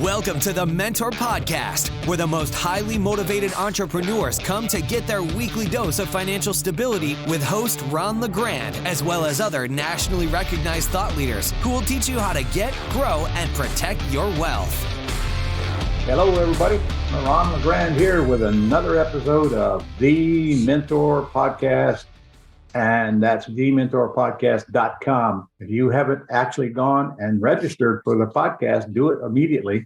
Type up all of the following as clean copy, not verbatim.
Welcome to the Mentor Podcast, where the most highly motivated entrepreneurs come to get their weekly dose of financial stability with host Ron Legrand, as well as other nationally recognized thought leaders who will teach you how to get, grow, and protect your wealth. Hello, everybody. Ron Legrand here with another episode of The Mentor Podcast, and that's thementorpodcast.com. If you haven't actually gone and registered for the podcast, do it immediately.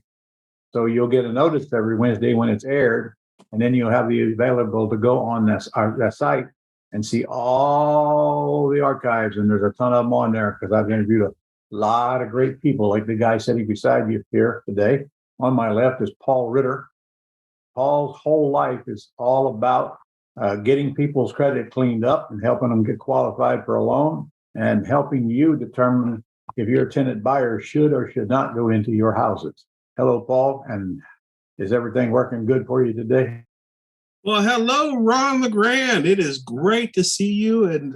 So you'll get a notice every Wednesday when it's aired, and then you'll have the available to go on that site and see all the archives. And there's a ton of them on there because I've interviewed a lot of great people, like the guy sitting beside you here today. On my left is Paul Ritter. Paul's whole life is all about getting people's credit cleaned up and helping them get qualified for a loan and helping you determine if your tenant buyer should or should not go into your houses. Hello, Paul, and is everything working good for you today? Well, hello, Ron Legrand. It is great to see you and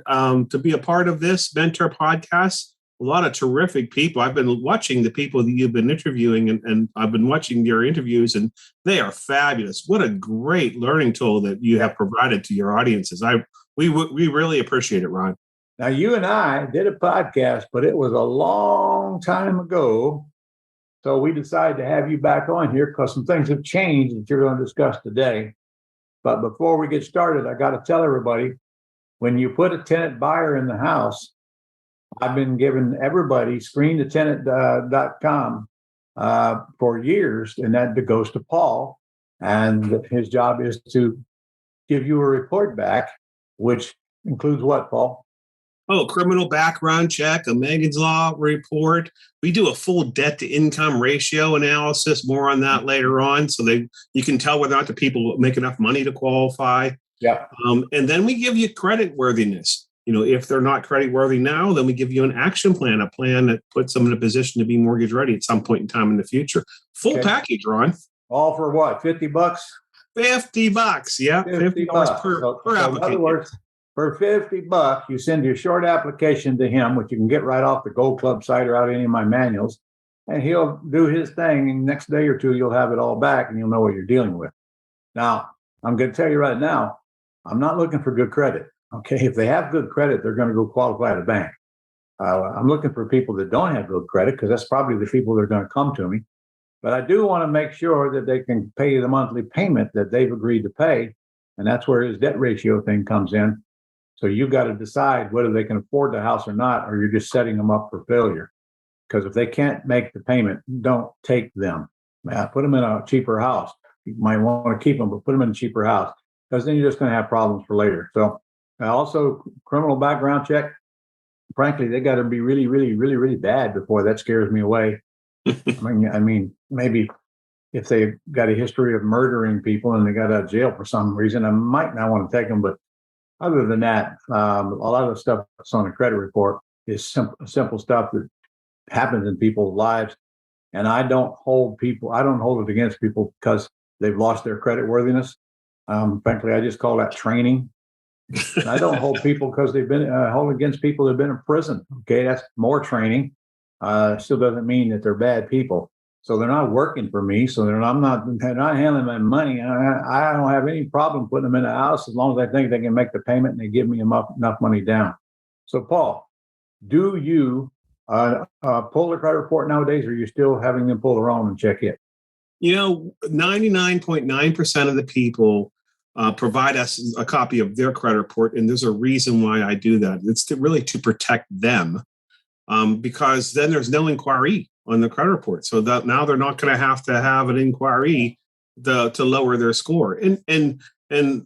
to be a part of this Mentor Podcast. A lot of terrific people. I've been watching the people that you've been interviewing, and I've been watching your interviews, and they are fabulous. What a great learning tool that you have provided to your audiences. We really appreciate it, Ron. Now, you and I did a podcast, but it was a long time ago. So we decided to have you back on here because some things have changed that you're going to discuss today. But before we get started, I got to tell everybody, when you put a tenant buyer in the house, I've been giving everybody screenthetenant.com for years, and that goes to Paul. And his job is to give you a report back, which includes what, Paul? Oh, criminal background check, a Megan's Law report. We do a full debt to income ratio analysis, more on that later on. So you can tell whether or not the people make enough money to qualify. Yeah. And then we give you credit worthiness. You know, if they're not credit worthy now, then we give you an action plan, a plan that puts them in a position to be mortgage ready at some point in time in the future. Full package, Ron. All for what? $50? $50. Yeah. $50 per application. In other words, for $50, you send your short application to him, which you can get right off the Gold Club site or out of any of my manuals, and he'll do his thing. And next day or two, you'll have it all back and you'll know what you're dealing with. Now, I'm going to tell you right now, I'm not looking for good credit. Okay, if they have good credit, they're going to go qualify at a bank. I'm looking for people that don't have good credit because that's probably the people that are going to come to me. But I do want to make sure that they can pay the monthly payment that they've agreed to pay. And that's where his debt ratio thing comes in. So you've got to decide whether they can afford the house or not, or you're just setting them up for failure. Because if they can't make the payment, don't take them. Put them in a cheaper house. You might want to keep them, but put them in a cheaper house because then you're just going to have problems for later. So also, criminal background check. Frankly, they got to be really, really, really, really bad before that scares me away. I mean, maybe if they got a history of murdering people and they got out of jail for some reason, I might not want to take them. But other than that, a lot of the stuff that's on the credit report is simple stuff that happens in people's lives. And I don't hold it against people because they've lost their credit worthiness. Frankly, I just call that training. I don't hold people because they've been hold against people that have been in prison. Okay, that's more training. Still doesn't mean that they're bad people. So they're not working for me. So they're not handling my money. I don't have any problem putting them in the house as long as I think they can make the payment and they give me enough money down. So Paul, do you pull the credit report nowadays, or are you still having them pull their own and check it? You know, 99.9% of the people provide us a copy of their credit report. And there's a reason why I do that. It's really to protect them because then there's no inquiry on the credit report. So that now they're not going to have an inquiry to lower their score. And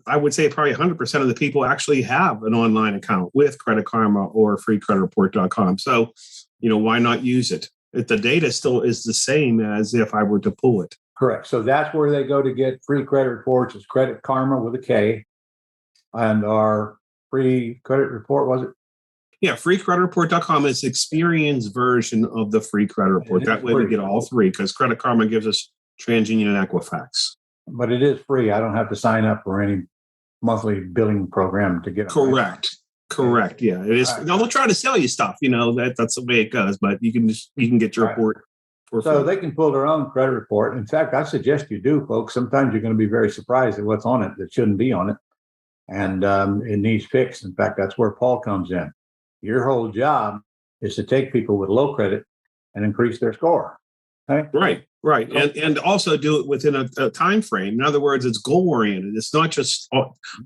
I would say probably 100% of the people actually have an online account with Credit Karma or freecreditreport.com. So, you know, why not use it? The data still is the same as if I were to pull it. Correct. So that's where they go to get free credit reports. It's Credit Karma with a K. And our free credit report, was it? Yeah, freecreditreport.com is the experience version of the free credit report. That way we get all three because Credit Karma gives us TransUnion and Equifax. But it is free. I don't have to sign up for any monthly billing program to get it. Correct. Yeah, it is. Now we'll try to sell you stuff. You know, that's the way it goes. But you can get your report So they can pull their own credit report. In fact, I suggest you do, folks. Sometimes you're going to be very surprised at what's on it that shouldn't be on it. And it needs fixed. In fact, that's where Paul comes in. Your whole job is to take people with low credit and increase their score. Okay? Right. And also do it within a time frame. In other words, it's goal oriented. It's not just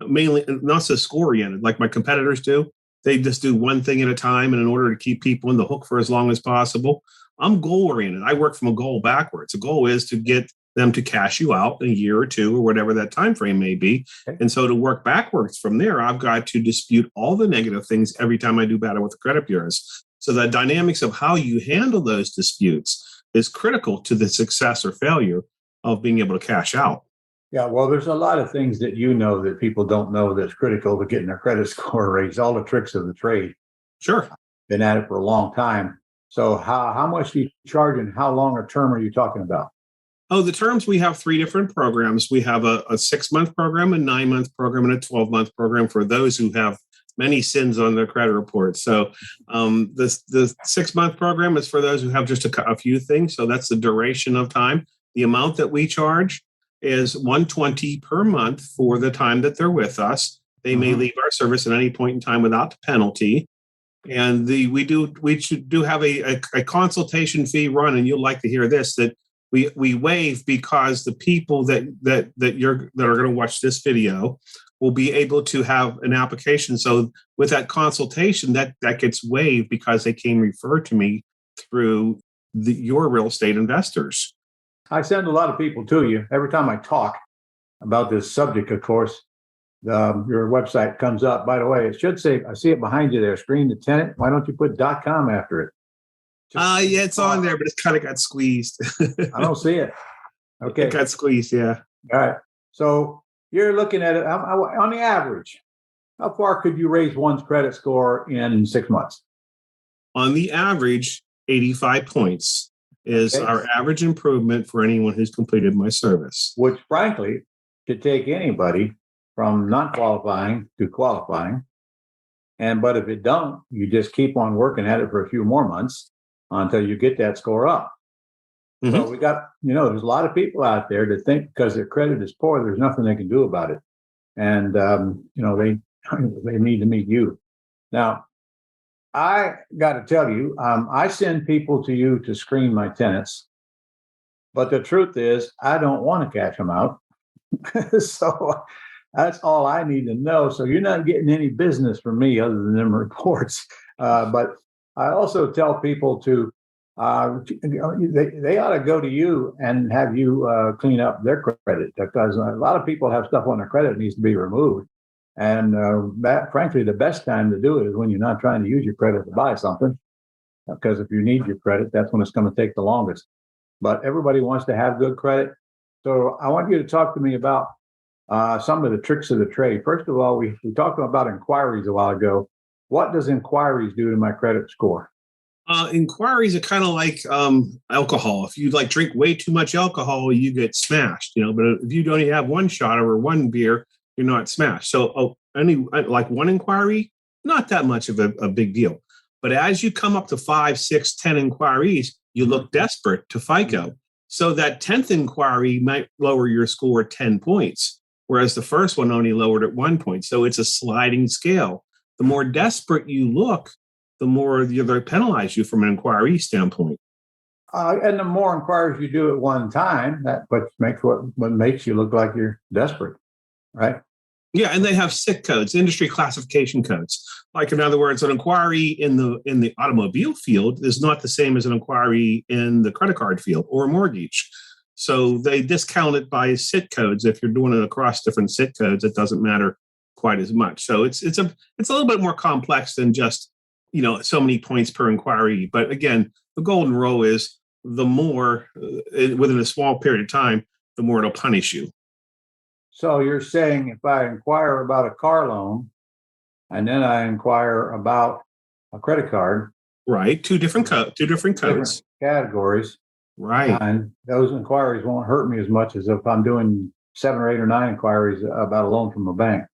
mainly not so score oriented like my competitors do. They just do one thing at a time, and in order to keep people in the hook for as long as possible. I'm goal oriented. I work from a goal backwards. The goal is to get them to cash you out in a year or two or whatever that time frame may be. Okay. And so to work backwards from there, I've got to dispute all the negative things every time I do battle with the credit bureaus. So the dynamics of how you handle those disputes is critical to the success or failure of being able to cash out. Yeah, well, there's a lot of things that you know that people don't know that's critical to getting their credit score raised, all the tricks of the trade. Sure. Been at it for a long time. So how much do you charge and how long a term are you talking about? Oh, the terms, we have 3 different programs. We have a 6-month program, a 9-month program, and a 12-month program for those who have many sins on their credit report. So the 6-month program is for those who have just a few things. So that's the duration of time. The amount that we charge is $120 per month for the time that they're with us. They may leave our service at any point in time without the penalty. And we do have a consultation fee run, and you'll like to hear this, that we waive because the people that are going to watch this video will be able to have an application. So with that consultation, that gets waived because they came referred to me through your real estate investors. I send a lot of people to you every time I talk about this subject. Of course, your website comes up. By the way, it should say, I see it behind you there, Screen The Tenant. Why don't you put .com after it? Yeah, it's on there, but it kind of got squeezed. I don't see it. Okay. It got squeezed, yeah. All right. So you're looking at it on the average. How far could you raise one's credit score in 6 months? On the average, 85 points is our average improvement for anyone who's completed my service. Which, frankly, could take anybody from not qualifying to qualifying. But if it don't, you just keep on working at it for a few more months until you get that score up. So we got, there's a lot of people out there that think because their credit is poor, there's nothing they can do about it. And, they need to meet you. Now, I got to tell you, I send people to you to screen my tenants. But the truth is, I don't want to cash them out. So that's all I need to know. So you're not getting any business from me other than them reports. But I also tell people to, they ought to go to you and have you clean up their credit, because a lot of people have stuff on their credit that needs to be removed. And frankly, the best time to do it is when you're not trying to use your credit to buy something, because if you need your credit, that's when it's going to take the longest. But everybody wants to have good credit. So I want you to talk to me about some of the tricks of the trade. First of all, we talked about inquiries a while ago. What does inquiries do to my credit score? Inquiries are kind of like alcohol. If you drink way too much alcohol, you get smashed, but if you only have one shot or one beer, you're not smashed. So one inquiry, not that much of a big deal. But as you come up to 5, 6, 10 inquiries, you look desperate to FICO. So that 10th inquiry might lower your score 10 points, whereas the first one only lowered at 1 point. So it's a sliding scale. The more desperate you look, the more they penalize you from an inquiry standpoint. And the more inquiries you do at one time, that what makes you look like you're desperate, right? Yeah, and they have SIC codes, industry classification codes. Like, in other words, an inquiry in the automobile field is not the same as an inquiry in the credit card field or mortgage. So they discount it by SIC codes. If you're doing it across different SIC codes, it doesn't matter quite as much. So it's a little bit more complex than just so many points per inquiry. But again, the golden rule is the more within a small period of time, the more it'll punish you. So you're saying if I inquire about a car loan and then I inquire about a credit card, right? Two different codes, categories, right? And those inquiries won't hurt me as much as if I'm doing 7 or 8 or 9 inquiries about a loan from a bank.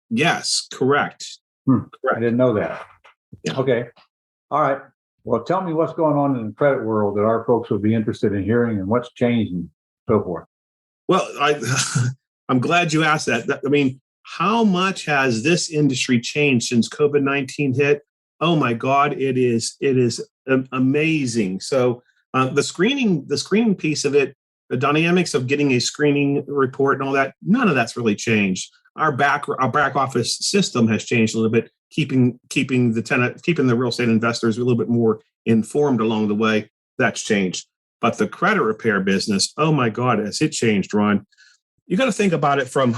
Yes, correct. Correct. I didn't know that. Yeah. Okay. All right. Well, tell me what's going on in the credit world that our folks would be interested in hearing and what's changed and so forth. Well, I'm glad you asked that. I mean, how much has this industry changed since COVID-19 hit? Oh my God, it is amazing. So the screening piece of it, the dynamics of getting a screening report and all that, none of that's really changed. Our back office system has changed a little bit, keeping the real estate investors a little bit more informed along the way. That's changed. But the credit repair business, oh my God, has it changed, Ron? You got to think about it from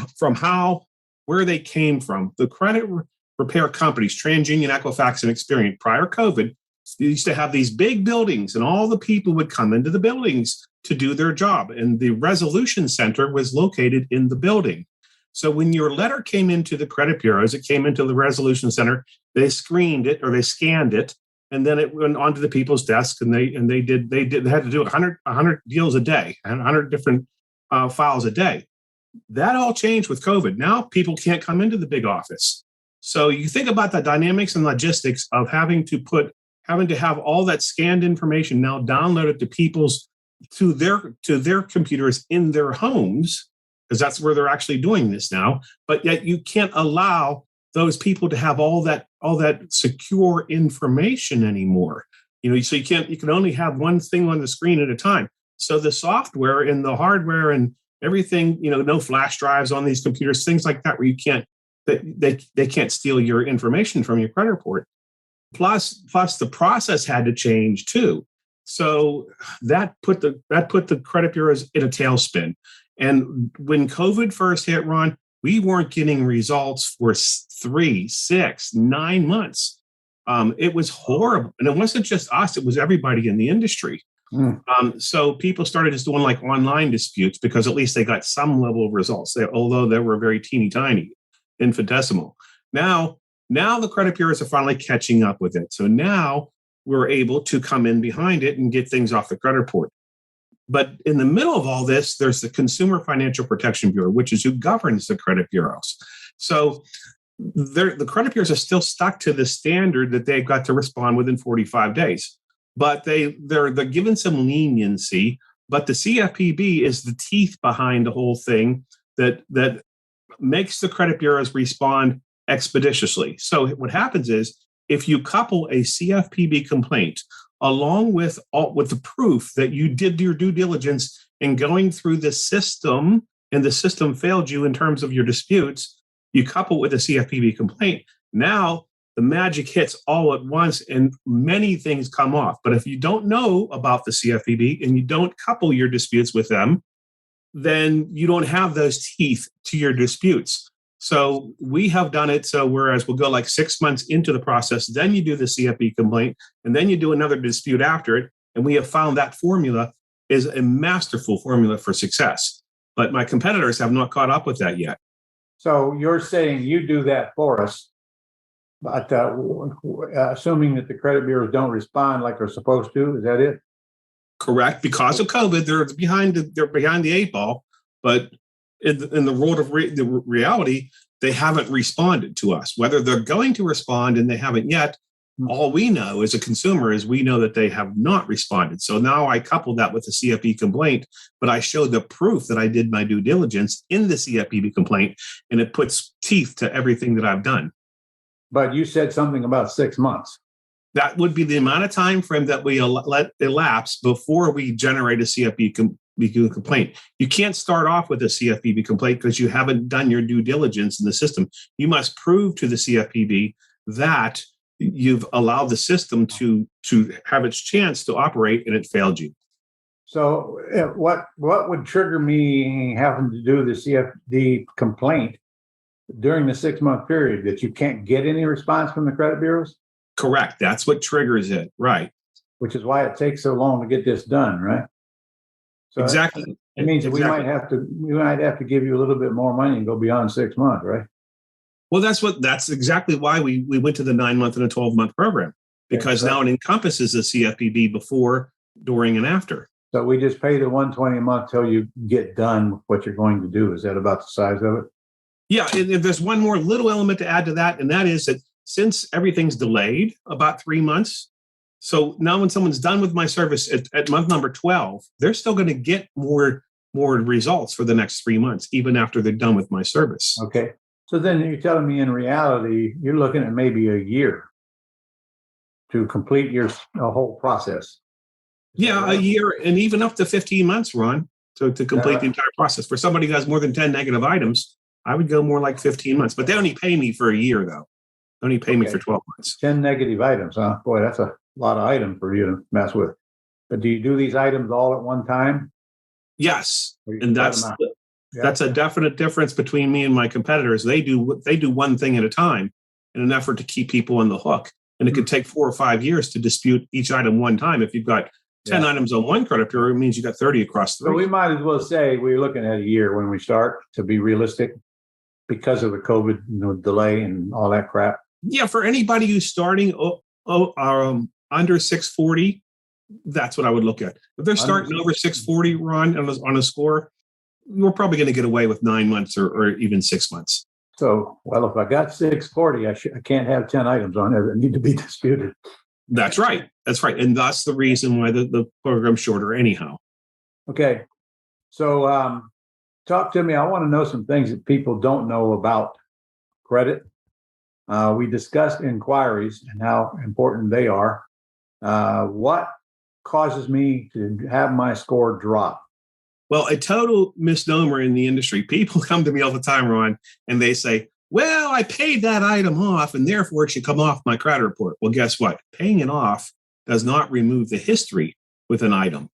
where they came from. The credit repair companies, TransUnion, Equifax, and Experian, prior COVID, they used to have these big buildings, and all the people would come into the buildings to do their job. And the resolution center was located in the building. So when your letter came into the credit bureaus, it came into the resolution center, they screened it or they scanned it, and then it went onto the people's desk, and they had to do 100 deals a day and 100 different files a day. That all changed with COVID. Now people can't come into the big office. So you think about the dynamics and logistics of having to have all that scanned information now downloaded to their computers in their homes, because that's where they're actually doing this now. But yet you can't allow those people to have all that secure information anymore. So you can only have one thing on the screen at a time. So the software and the hardware and everything, no flash drives on these computers, things like that, where they can't steal your information from your credit report. Plus the process had to change too. So that put the credit bureaus in a tailspin. And when COVID first hit, Ron, we weren't getting results for 3, 6, 9 months. It was horrible. And it wasn't just us, it was everybody in the industry. So people started just doing like online disputes because at least they got some level of results, although they were very teeny tiny, infinitesimal. Now the credit bureaus are finally catching up with it. So now we're able to come in behind it and get things off the credit report. But in the middle of all this, there's the Consumer Financial Protection Bureau, which is who governs the credit bureaus. So the credit bureaus are still stuck to the standard that they've got to respond within 45 days. But they're given some leniency. But the CFPB is the teeth behind the whole thing that makes the credit bureaus respond expeditiously. So what happens is, if you couple a CFPB complaint along with the proof that you did your due diligence in going through the system and the system failed you in terms of your disputes, you couple with a CFPB complaint. Now the magic hits all at once and many things come off. But if you don't know about the CFPB and you don't couple your disputes with them, then you don't have those teeth to your disputes. So we have done it. So whereas we'll go like 6 months into the process, then you do the CFP complaint, and then you do another dispute after it. And we have found that formula is a masterful formula for success. But my competitors have not caught up with that yet. So you're saying you do that for us, but assuming that the credit bureaus don't respond like they're supposed to, is that it? Correct. Because of COVID, they're behind the 8 ball. But in the world of the reality, they haven't responded to us. Whether they're going to respond and they haven't yet, all we know as a consumer is we know that they have not responded. So now I couple that with the CFP complaint, but I show the proof that I did my due diligence in the CFPB complaint, and it puts teeth to everything that I've done. But you said something about 6 months. That would be the amount of time frame that we let elapse before we generate a CFPB complaint. You can't start off with a CFPB complaint because you haven't done your due diligence in the system. You must prove to the CFPB that you've allowed the system to have its chance to operate and it failed you. So what would trigger me having to do the CFPB complaint during the 6 month period? That you can't get any response from the credit bureaus? Correct. That's what triggers it. Right. Which is why it takes so long to get this done, right? So exactly. It means that we might have to give you a little bit more money and go beyond 6 months, right? Well, that's exactly why we went to the 9 month and a 12-month program, because now it encompasses the CFPB before, during, and after. So we just pay the $120 a month till you get done with what you're going to do. Is that about the size of it? Yeah. And there's one more little element to add to that, and that is that since everything's delayed about 3 months, So now when someone's done with my service at month number 12, they're still going to get more results for the next 3 months, even after they're done with my service. Okay. So then you're telling me in reality, you're looking at maybe a year to complete your whole process. Yeah, a year and even up to 15 months, Ron, to complete the entire process. For somebody who has more than 10 negative items, I would go more like 15 months. But they only pay me for a year, though. They only pay me for 12 months. 10 negative items, huh? Boy, that's a lot of items for you to mess with. But do you do these items all at one time? Yes, and that's a definite difference between me and my competitors. They do one thing at a time in an effort to keep people on the hook. And it could take 4 or 5 years to dispute each item one time. If you've got 10 items on one credit bureau, it means you got 30 across 3. So we might as well say we're looking at a year when we start, to be realistic, because of the COVID delay and all that crap. Yeah, for anybody who's starting under 640, that's what I would look at. If they're starting over 640, Ron, on a score, we're probably going to get away with 9 months or even 6 months. So, well, if I got 640, I can't have 10 items on there that need to be disputed. That's right. That's right. And that's the reason why the program's shorter anyhow. Okay. So talk to me. I want to know some things that people don't know about credit. We discussed inquiries and how important they are. What causes me to have my score drop? Well, a total misnomer in the industry. People come to me all the time, Ron, and they say, well, I paid that item off and therefore it should come off my credit report. Well, guess what? Paying it off does not remove the history with an item.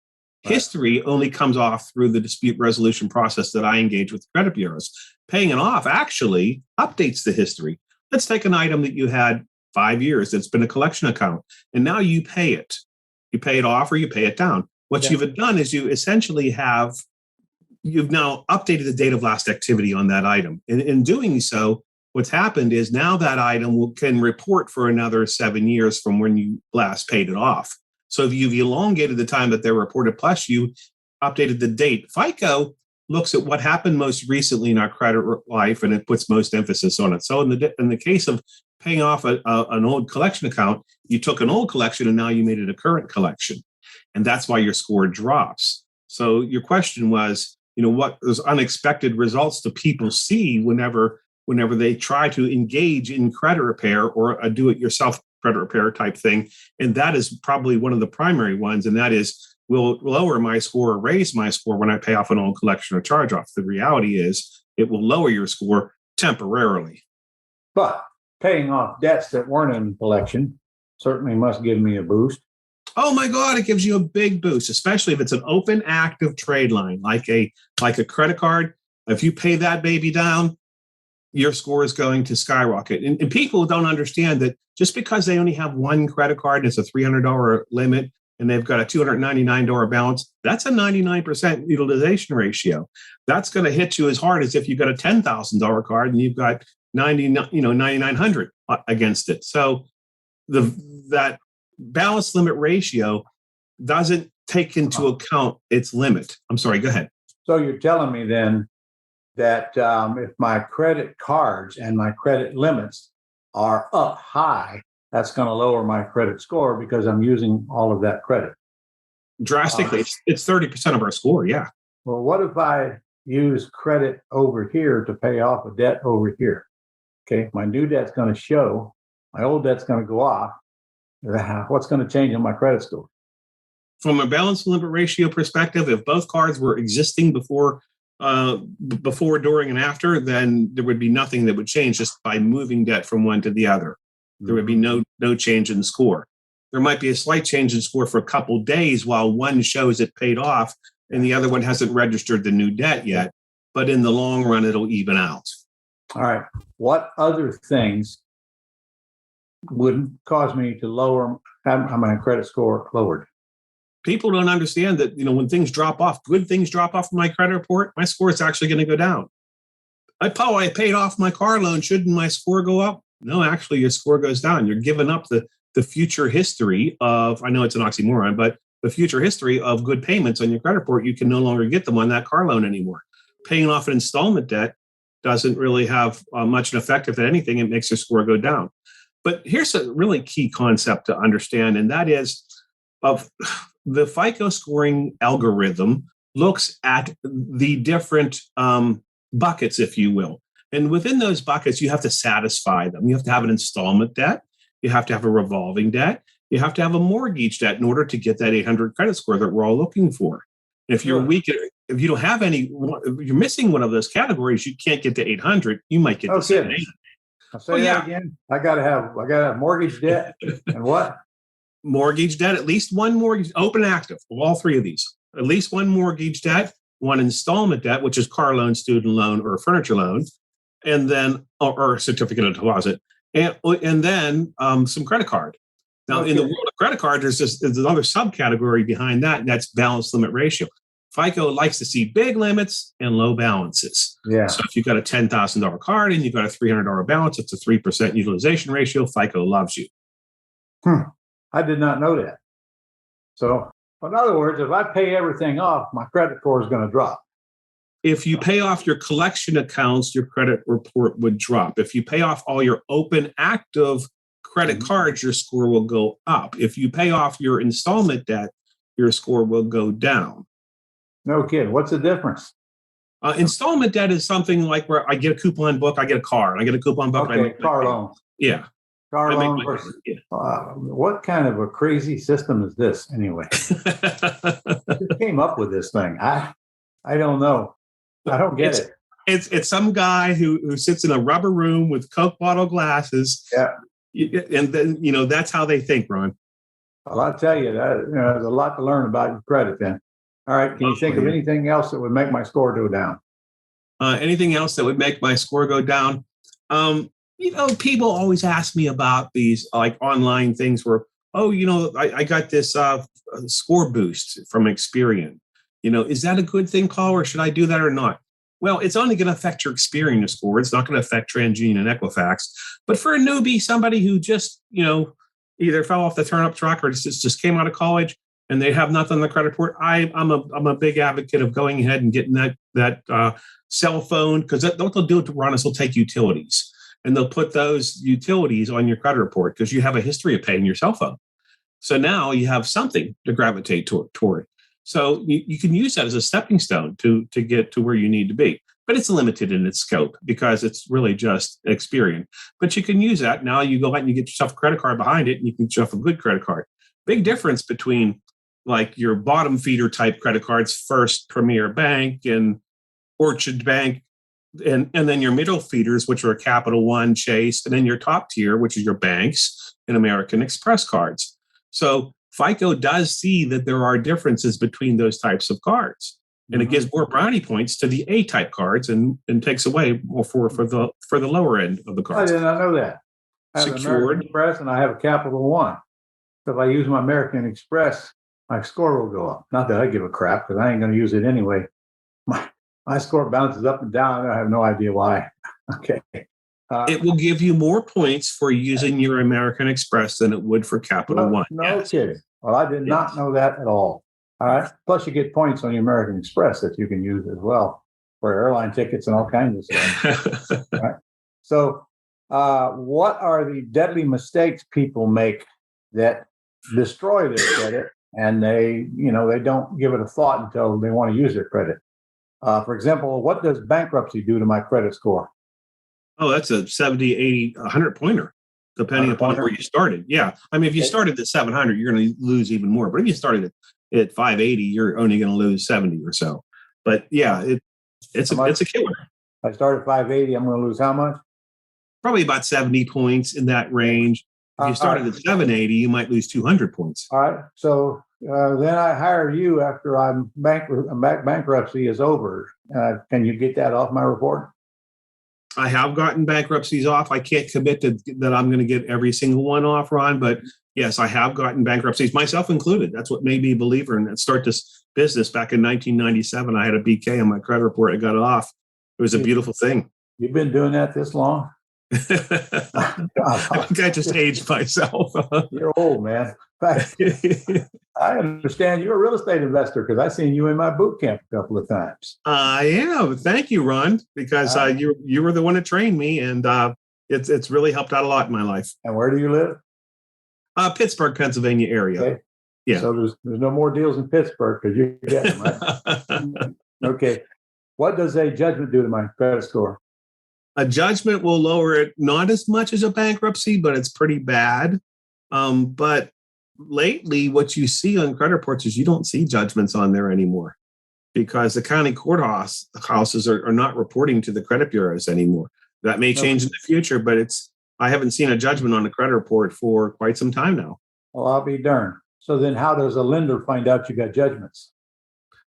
Right. History only comes off through the dispute resolution process that I engage with credit bureaus. Paying it off actually updates the history. Let's take an item that you had 5 years that's been a collection account, and now you pay it. You pay it off or you pay it down. What you've done is you essentially you've now updated the date of last activity on that item. And in doing so, what's happened is now that item can report for another 7 years from when you last paid it off. So if you've elongated the time that they're reported, plus you updated the date. FICO looks at what happened most recently in our credit life, and it puts most emphasis on it. So in the case of paying off an old collection account, you took an old collection and now you made it a current collection. And that's why your score drops. So your question was, what those unexpected results do people see whenever they try to engage in credit repair or a do-it-yourself credit repair type thing? And that is probably one of the primary ones. And that is, will lower my score or raise my score when I pay off an old collection or charge off. The reality is it will lower your score temporarily. But paying off debts that weren't in collection certainly must give me a boost. Oh my God, it gives you a big boost, especially if it's an open active trade line, like a credit card. If you pay that baby down, your score is going to skyrocket. And people don't understand that just because they only have one credit card and it's a $300 limit and they've got a $299 balance, that's a 99% utilization ratio. That's going to hit you as hard as if you've got a $10,000 card and you've got $9,900 against it. So that balance limit ratio doesn't take into account its limit. I'm sorry, go ahead. So you're telling me then that if my credit cards and my credit limits are up high, that's going to lower my credit score because I'm using all of that credit. Drastically. It's 30% of our score, yeah. Well, what if I use credit over here to pay off a debt over here? Okay, my new debt's going to show, my old debt's going to go off. What's going to change in my credit score? From a balance limit ratio perspective, if both cards were existing before, during, and after, then there would be nothing that would change just by moving debt from one to the other. There would be no change in score. There might be a slight change in score for a couple days while one shows it paid off and the other one hasn't registered the new debt yet. But in the long run, it'll even out. All right. What other things would cause me to have my credit score lowered? People don't understand that, when things drop off, good things drop off my credit report, my score is actually going to go down. I paid off my car loan. Shouldn't my score go up? No, actually, your score goes down. You're giving up the future history of, I know it's an oxymoron, but the future history of good payments on your credit report. You can no longer get them on that car loan anymore. Paying off an installment debt doesn't really have much an effect. If anything, it makes your score go down. But here's a really key concept to understand, and that is of the FICO scoring algorithm looks at the different buckets, if you will. And within those buckets, you have to satisfy them. You have to have an installment debt. You have to have a revolving debt. You have to have a mortgage debt in order to get that 800 credit score that we're all looking for. And if you're weak, if you don't have any, if you're missing one of those categories, you can't get to 800. You might get to 780. I'll say that again. I gotta have mortgage debt and what? Mortgage debt, at least one mortgage, open and active, all three of these. At least one mortgage debt, one installment debt, which is car loan, student loan, or a furniture loan, and then or a certificate of deposit, and then some credit card. Now, in the world of credit card, there's another subcategory behind that, and that's balance limit ratio. FICO likes to see big limits and low balances. Yeah. So if you've got a $10,000 card and you've got a $300 balance, it's a 3% utilization ratio. FICO loves you. I did not know that. So, in other words, if I pay everything off, my credit score is going to drop. If you pay off your collection accounts, your credit report would drop. If you pay off all your open active credit cards, your score will go up. If you pay off your installment debt, your score will go down. No kidding. What's the difference? Installment debt is something like where I get a coupon book, I get a car, and I get a coupon book. Okay, car loan. Yeah. Car loan versus, what kind of a crazy system is this anyway? Who came up with this thing? I don't know. I don't get it. It's some guy who sits in a rubber room with Coke bottle glasses. Yeah. And then, that's how they think, Ron. Well, I'll tell you that there's a lot to learn about your credit then. All right. Can you think of anything else that would make my score go down? Anything else that would make my score go down? People always ask me about these like online things where, I got this score boost from Experian. Is that a good thing, Paul, or should I do that or not? Well, it's only going to affect your Experian score. It's not going to affect TransUnion and Equifax. But for a newbie, somebody who just, either fell off the turnip truck or just came out of college and they have nothing on the credit report, I'm a big advocate of going ahead and getting that cell phone, because what they'll do to Ron is they'll take utilities and they'll put those utilities on your credit report because you have a history of paying your cell phone. So now you have something to gravitate toward. So you can use that as a stepping stone to get to where you need to be. But it's limited in its scope because it's really just Experian. But you can use that. Now you go out and you get yourself a credit card behind it, and you can get yourself a good credit card. Big difference between like your bottom feeder type credit cards, First Premier Bank and Orchard Bank, and then your middle feeders, which are Capital One, Chase, and then your top tier, which is your banks and American Express cards. So FICO does see that there are differences between those types of cards, and it gives more brownie points to the A-type cards and takes away more for the lower end of the cards. I did not know that. I have an American Express and I have a Capital One. So if I use my American Express, my score will go up. Not that I give a crap, because I ain't going to use it anyway. My score bounces up and down. I have no idea why. Okay. It will give you more points for using your American Express than it would for Capital One. No kidding. Well, I did not know that at all. All right. Plus, you get points on your American Express that you can use as well for airline tickets and all kinds of stuff. All right. So, what are the deadly mistakes people make that destroy their credit, and they don't give it a thought until they want to use their credit? For example, what does bankruptcy do to my credit score? Oh, that's a 70, 80, 100 pointer, depending upon where you started. Yeah. I mean, if you started at 700, you're going to lose even more. But if you started at 580, you're only going to lose 70 or so. But yeah, it's a killer. If I start at 580, I'm going to lose how much? Probably about 70 points in that range. If you started at 780, you might lose 200 points. All right. So then I hire you after bankruptcy is over. Can you get that off my report? I have gotten bankruptcies off. I can't commit that I'm going to get every single one off, Ron, but yes, I have gotten bankruptcies, myself included. That's what made me a believer and start this business back in 1997. I had a BK on my credit report. I got it off. It was a beautiful thing. You've been doing that this long? I think I just aged myself. You're old, man. I understand you're a real estate investor because I've seen you in my boot camp a couple of times. I am. Thank you, Ron, because you were the one to train me. And It's really helped out a lot in my life. And where do you live? Pittsburgh, Pennsylvania area. Okay. Yeah. So there's no more deals in Pittsburgh because you get them, right? Okay. What does a judgment do to my credit score? A judgment will lower it, not as much as a bankruptcy, but it's pretty bad. But lately, what you see on credit reports is you don't see judgments on there anymore because the county courthouses are not reporting to the credit bureaus anymore. That may change in the future, but I haven't seen a judgment on the credit report for quite some time now. Well, I'll be darned. So then how does a lender find out you got judgments?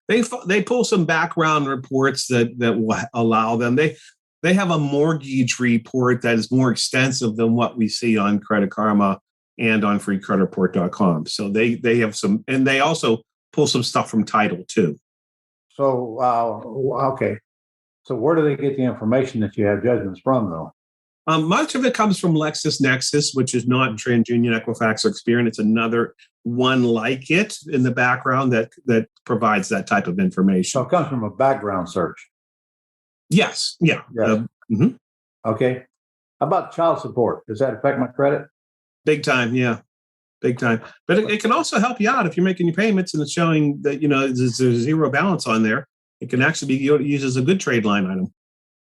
They pull some background reports that will allow them. They have a mortgage report that is more extensive than what we see on Credit Karma and on freecreditreport.com. So they have some, and they also pull some stuff from title too. So, okay. So where do they get the information that you have judgments from, though? Much of it comes from LexisNexis, which is not TransUnion, Equifax, or Experian. It's another one like it in the background that provides that type of information. So it comes from a background search. Yes. Yeah. Yes. Okay. How about child support? Does that affect my credit? Big time. Yeah. Big time. But it can also help you out if you're making your payments and it's showing that, there's a zero balance on there. It can actually be used as a good trade line item.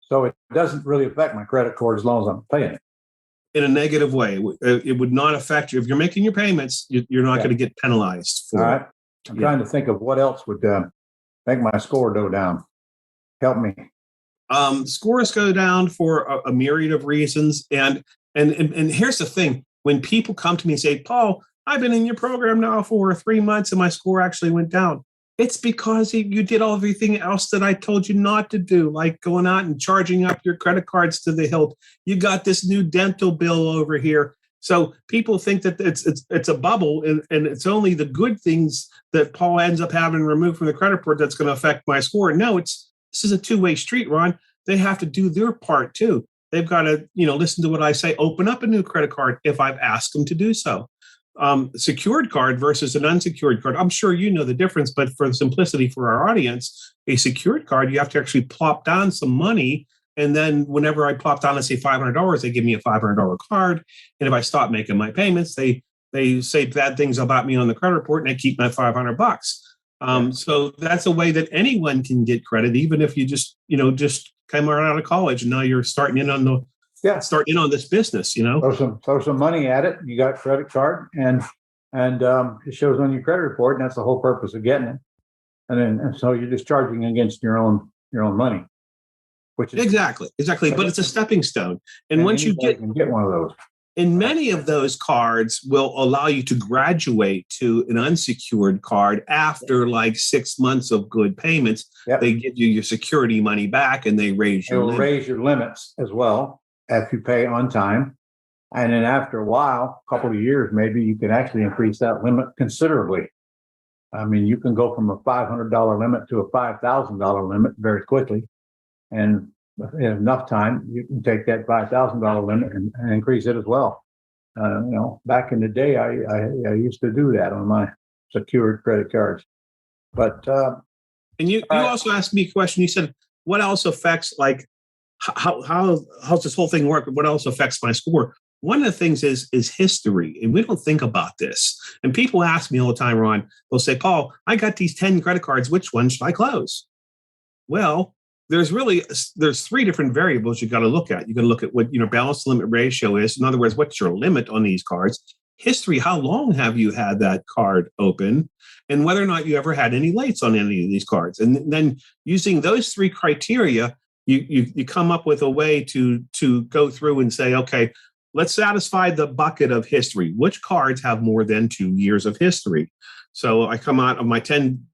So it doesn't really affect my credit score as long as I'm paying it. In a negative way. It would not affect you. If you're making your payments, you're not going to get penalized for it. All right. I'm trying to think of what else would make my score go down. Help me. Scores go down for a myriad of reasons. And here's the thing. When people come to me and say, Paul, I've been in your program now for 3 months and my score actually went down. It's because you did everything else that I told you not to do, like going out and charging up your credit cards to the hilt. You got this new dental bill over here. So people think that it's a bubble and it's only the good things that Paul ends up having removed from the credit report that's going to affect my score. No, this is a two-way street, Ron. They have to do their part too. They've got to, listen to what I say, open up a new credit card if I've asked them to do so. Secured card versus an unsecured card. I'm sure you know the difference, but for the simplicity for our audience, a secured card, you have to actually plop down some money. And then whenever I plop down, let's say $500, they give me a $500 card. And if I stop making my payments, they say bad things about me on the credit report and they keep my $500. So that's a way that anyone can get credit, even if you just came right out of college and now you're starting in on this business, Throw some money at it. You got a credit card and it shows on your credit report, and that's the whole purpose of getting it. And so you're just charging against your own money, which is exactly. But it's a stepping stone. And once you can get one of those. And many of those cards will allow you to graduate to an unsecured card after like 6 months of good payments. Yep. They give you your security money back and they raise your limits. Raise your limits as well if you pay on time. And then after a while, a couple of years, maybe you can actually increase that limit considerably. I mean, you can go from a $500 limit to a $5,000 limit very quickly. And in enough time, you can take that $5,000 limit and increase it as well. Back in the day, I used to do that on my secured credit cards. But and you also asked me a question. You said, "What else affects how's this whole thing work? What else affects my score?" One of the things is history, and we don't think about this. And people ask me all the time, Ron. They'll say, "Paul, I got these 10 credit cards. Which one should I close?" Well, there's 3 different variables you got to look at. You got to look at what balance limit ratio is. In other words, what's your limit on these cards? History, how long have you had that card open? And whether or not you ever had any lates on any of these cards. And then using those 3 criteria, you come up with a way to go through and say, okay, let's satisfy the bucket of history. Which cards have more than 2 years of history? So I come out of my 10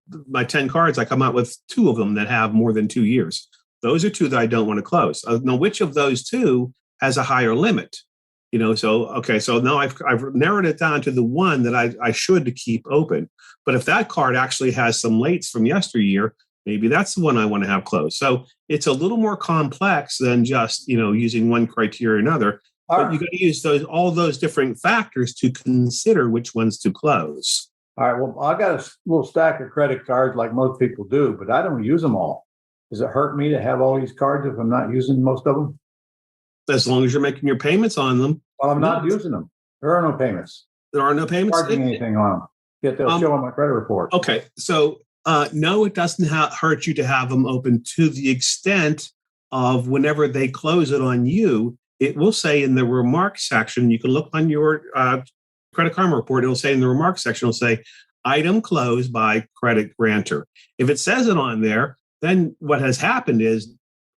cards, I come out with 2 of them that have more than 2 years. Those are 2 that I don't want to close. Now, which of those 2 has a higher limit? So now I've narrowed it down to the one that I should keep open. But if that card actually has some lates from yesteryear, maybe that's the one I want to have closed. So it's a little more complex than just, using one criteria or another. But you got to use all those different factors to consider which ones to close. All right. Well, I got a little stack of credit cards like most people do, but I don't use them all. Does it hurt me to have all these cards if I'm not using most of them? As long as you're making your payments on them. Well, I'm not using them. There are no payments. There are no payments. Charging anything on them. Yet they'll show on my credit report. Okay. So, no, it doesn't hurt you to have them open to the extent of whenever they close it on you, it will say in the remarks section, you can look on your Credit Karma report, it'll say in the remarks section, it'll say, item closed by credit grantor. If it says it on there, then what has happened is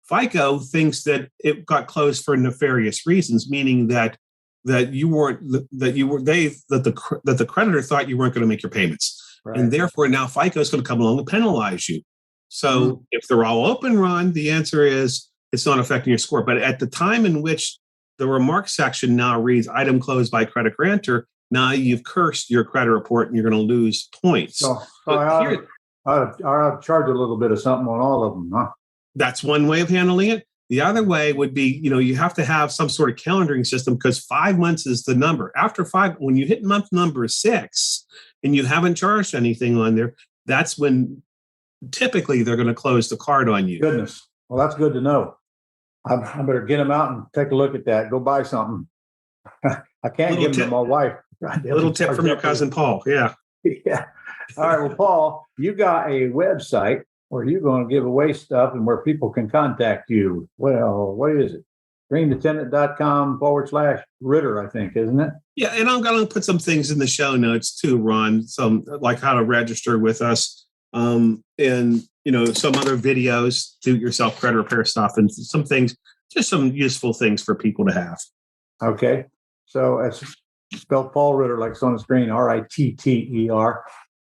FICO thinks that it got closed for nefarious reasons, meaning that the creditor thought you weren't going to make your payments. Right. And therefore now FICO is going to come along and penalize you. So if they're all open, Ron, the answer is it's not affecting your score. But at the time in which the remarks section now reads item closed by credit grantor, now you've cursed your credit report and you're going to lose points. So I ought to charge a little bit of something on all of them, huh? That's one way of handling it. The other way would be, you have to have some sort of calendaring system because 5 months is the number. After 5, when you hit month number 6 and you haven't charged anything on there, that's when typically they're going to close the card on you. Goodness. Well, that's good to know. I better get them out and take a look at that. Go buy something. I can't give them to my wife. A little tip from your cousin Paul. Yeah. Yeah. All right. Well, Paul, you got a website where you're going to give away stuff and where people can contact you. Well, what is it? screenthetenant.com/Ritter, I think, isn't it? Yeah. And I'm going to put some things in the show notes too, Ron, some like how to register with us. And, some other videos, do-it-yourself credit repair stuff and some things, just some useful things for people to have. Okay. So it's spelled Paul Ritter, like it's on the screen, Ritter,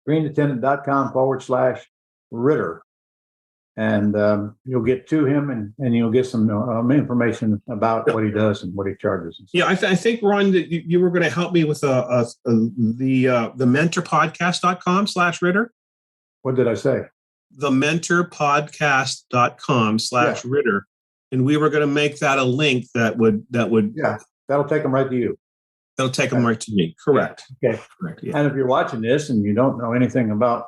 screenthetenant.com/Ritter. And you'll get to him and you'll get some information about what he does and what he charges. Yeah, I think, Ron, that you were going to help me with the mentorpodcast.com/Ritter. What did I say? The mentorpodcast.com/Ritter. And we were going to make that a link that would. Yeah, that'll take them right to you. That'll take them right to me. Correct. Okay. Correct. Yeah. And if you're watching this and you don't know anything about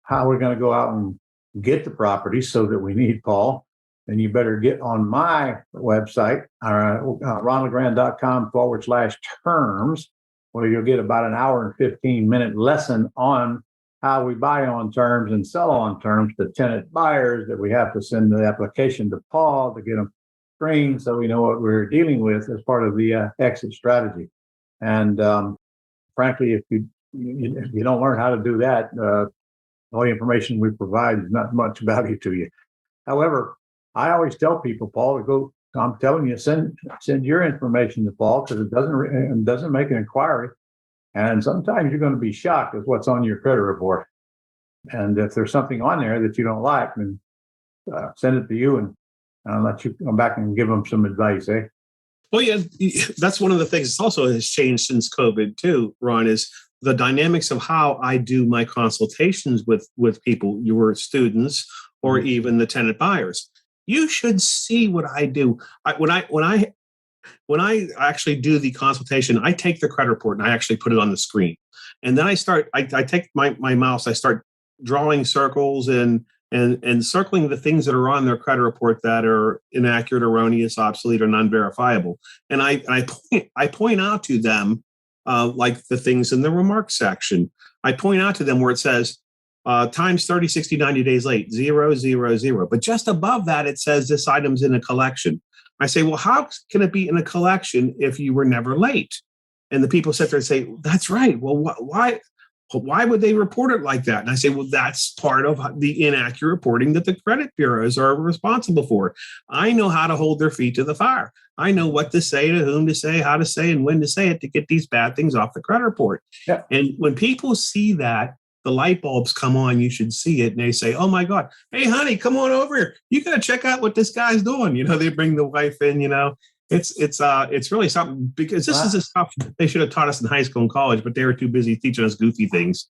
how we're going to go out and get the property so that we need Paul, then you better get on my website, ronlegrand.com/terms, where you'll get about an hour and 15-minute lesson on how we buy on terms and sell on terms to tenant buyers that we have to send the application to Paul to get them screened so we know what we're dealing with as part of the exit strategy. And frankly, if you don't learn how to do that, all the information we provide is not much value to you. However, I always tell people, Paul, to go. I'm telling you, send your information to Paul because it doesn't make an inquiry. And sometimes you're going to be shocked at what's on your credit report. And if there's something on there that you don't like, then send it to you and I'll let you come back and give them some advice, eh? Well, yeah, that's one of the things that also has changed since COVID too, Ron, is the dynamics of how I do my consultations with people, your students, or even the tenant buyers. You should see what I do. When I actually do the consultation, I take the credit report and I actually put it on the screen. And then I take my mouse, I start drawing circles and circling the things that are on their credit report that are inaccurate, erroneous, obsolete, or non-verifiable. And I point out to them, like the things in the remarks section. I point out to them where it says, times 30, 60, 90 days late, 0, 0, 0. But just above that, it says this item's in a collection. I say, well, how can it be in a collection if you were never late? And the people sit there and say, that's right. Well, why would they report it like that? And I say, well, that's part of the inaccurate reporting that the credit bureaus are responsible for. I know how to hold their feet to the fire. I know what to say, to whom to say, how to say, and when to say it to get these bad things off the credit report. Yeah. And when people see that, the light bulbs come on, you should see it. And they say, oh my God, hey, honey, come on over here. You got to check out what this guy's doing. They bring the wife in, it's really something because this is the stuff they should have taught us in high school and college, but they were too busy teaching us goofy things.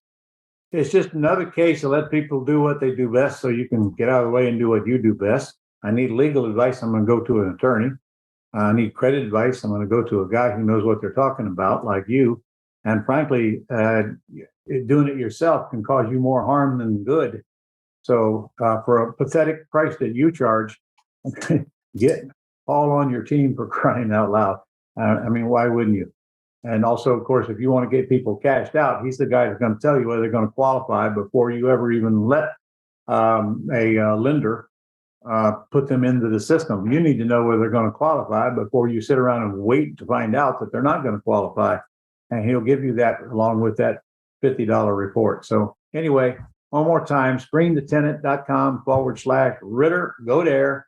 It's just another case to let people do what they do best so you can get out of the way and do what you do best. I need legal advice. I'm going to go to an attorney. I need credit advice. I'm going to go to a guy who knows what they're talking about, like you. And frankly, doing it yourself can cause you more harm than good. So for a pathetic price that you charge, get all on your team, for crying out loud. I mean, why wouldn't you? And also, of course, if you want to get people cashed out, he's the guy that's going to tell you whether they're going to qualify before you ever even let a lender put them into the system. You need to know whether they're going to qualify before you sit around and wait to find out that they're not going to qualify. And he'll give you that along with that $50 report. So anyway, one more time, screenthetenant.com/Ritter. Go there,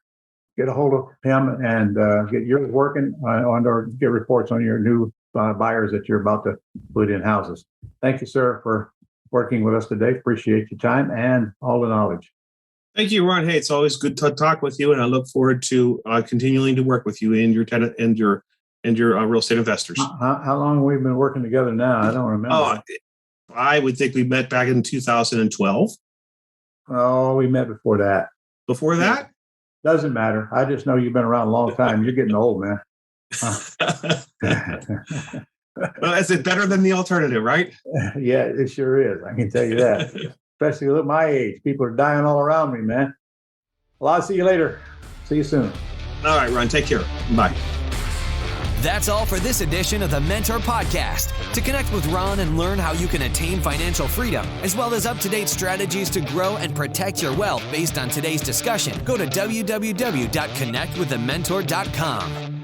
get a hold of him, and get yours working on, or get reports on your new buyers that you're about to put in houses. Thank you, sir, for working with us today. Appreciate your time and all the knowledge. Thank you, Ron. Hey, it's always good to talk with you, and I look forward to continuing to work with you and your tenant and your real estate investors. How long have we been working together now? I don't remember. Oh, I would think we met back in 2012. Oh, we met before that. Before that? Doesn't matter. I just know you've been around a long time. You're getting old, man. Well, is it better than the alternative, right? Yeah, it sure is. I can tell you that. Especially at my age. People are dying all around me, man. Well, I'll see you later. See you soon. All right, Ron. Take care. Bye. That's all for this edition of the Mentor Podcast. To connect with Ron and learn how you can attain financial freedom, as well as up-to-date strategies to grow and protect your wealth based on today's discussion, go to www.connectwiththementor.com.